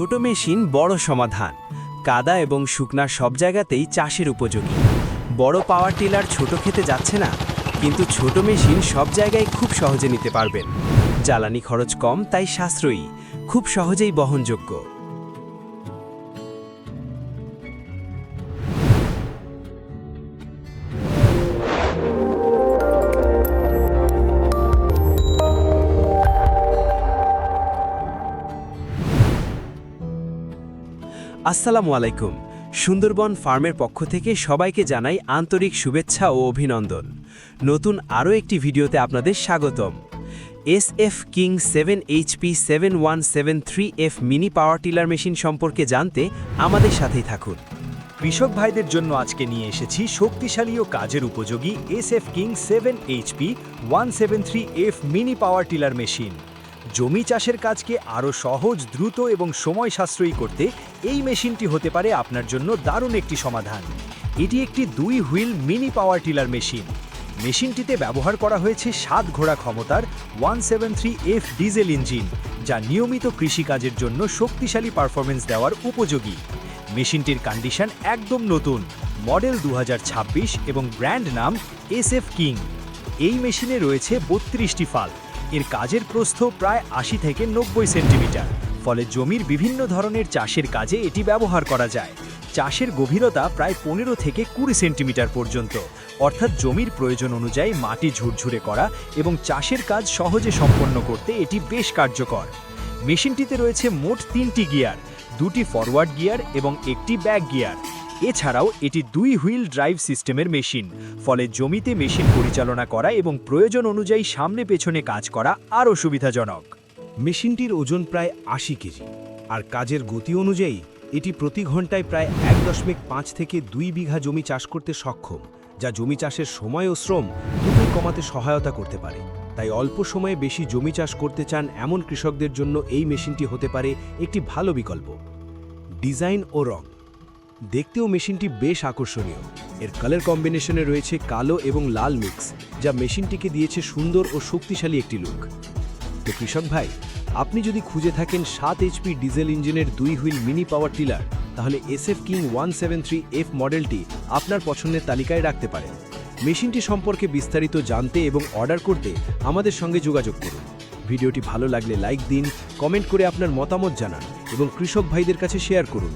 ছোট মেশিন বড় সমাধান। কাদা এবং শুকনা সব জায়গাতেই চাষের উপযোগী। বড় পাওয়ার টিলার ছোট খেতে যাচ্ছে না, কিন্তু ছোট মেশিন সব জায়গায় খুব সহজে নিতে পারবেন। জ্বালানি খরচ কম, তাই সাশ্রয়ী, খুব সহজেই বহনযোগ্য। আসসালামু আলাইকুম। সুন্দরবন ফার্মের পক্ষ থেকে সবাইকে জানাই আন্তরিক শুভেচ্ছা ও অভিনন্দন। নতুন আরও একটি ভিডিওতে আপনাদের স্বাগতম। SF king 7HP 7173F mini power tiller machine সম্পর্কে জানতে আমাদের সাথেই থাকুন। কৃষক ভাইদের জন্য আজকে নিয়ে এসেছি শক্তিশালী ও কাজের উপযোগী SF king 7HP 173F mini power tiller machine. জমি চাষের কাজকে আরও সহজ, দ্রুত এবং সময় সাশ্রয়ী করতে এই মেশিনটি হতে পারে আপনার জন্য দারুণ একটি সমাধান। এটি একটি 2 wheel mini power tiller machine. মেশিনটিতে ব্যবহার করা হয়েছে 7 ঘোড়া ক্ষমতার 173F ডিজেল ইঞ্জিন, যা নিয়মিত কৃষিকাজের জন্য শক্তিশালী পারফরমেন্স দেওয়ার উপযোগী। মেশিনটির কন্ডিশন একদম নতুন, মডেল 2026 এবং ব্র্যান্ড নাম SF কিং। এই মেশিনে রয়েছে 32টি ফাল। এর কাজের প্রস্থ প্রায় 80 থেকে 90 সেন্টিমিটার, ফলে জমির বিভিন্ন ধরনের চাষের কাজে এটি ব্যবহার করা যায়। চাষের গভীরতা প্রায় 15 থেকে 20 সেন্টিমিটার পর্যন্ত, অর্থাৎ জমির প্রয়োজন অনুযায়ী মাটি ঝুরঝুরে করা এবং চাষের কাজ সহজে সম্পন্ন করতে এটি বেশ কার্যকর। মেশিনটিতে রয়েছে মোট 3টি গিয়ার, 2টি ফরওয়ার্ড গিয়ার এবং একটি ব্যাক গিয়ার। এছাড়াও এটি 2 হুইল ড্রাইভ সিস্টেমের মেশিন, ফলে জমিতে মেশিন পরিচালনা করা এবং প্রয়োজন অনুযায়ী সামনে পেছনে কাজ করা আরও সুবিধাজনক। মেশিনটির ওজন প্রায় 80 কেজি, আর কাজের গতি অনুযায়ী এটি প্রতি ঘন্টায় প্রায় 1.5 থেকে 2 বিঘা জমি চাষ করতে সক্ষম, যা জমি চাষের সময় ও শ্রম দুটোই কমাতে সহায়তা করতে পারে। তাই অল্প সময়ে বেশি জমি চাষ করতে চান এমন কৃষকদের জন্য এই মেশিনটি হতে পারে একটি ভালো বিকল্প। ডিজাইন ও রং দেখতেও মেশিনটি বেশ আকর্ষণীয়। এর কালার কম্বিনেশনে রয়েছে কালো এবং লাল মিক্স, যা মেশিনটিকে দিয়েছে সুন্দর ও শক্তিশালী একটি লুক। তো কৃষক ভাই, আপনি যদি খুঁজে থাকেন 7 HP ডিজেল ইঞ্জিনের 2 হুইল মিনি পাওয়ার টিলার, তাহলে SF কিং 173F মডেলটি আপনার পছন্দের তালিকায় রাখতে পারেন। মেশিনটি সম্পর্কে বিস্তারিত জানতে এবং অর্ডার করতে আমাদের সঙ্গে যোগাযোগ করুন। ভিডিওটি ভালো লাগলে লাইক দিন, কমেন্ট করে আপনার মতামত জানান এবং কৃষক ভাইদের কাছে শেয়ার করুন।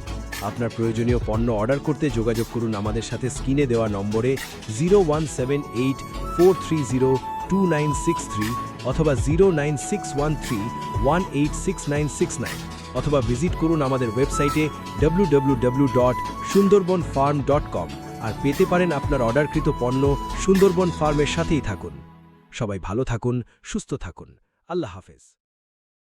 আপনার প্রয়োজনীয় পণ্য অর্ডার করতে যোগাযোগ করুন আমাদের সাথে স্ক্রিনে দেওয়া নম্বরে 0178430296 অথবা 09613186969, অথবা ভিজিট করুন আমাদের ওয়েবসাইটে www.sundarbanfarm.com। আর পেতে পারেন আপনার অর্ডারকৃত পণ্য সুন্দরবন ফার্মের সাথেই থাকুন। সবাই ভালো থাকুন, সুস্থ থাকুন। আল্লাহ হাফেজ।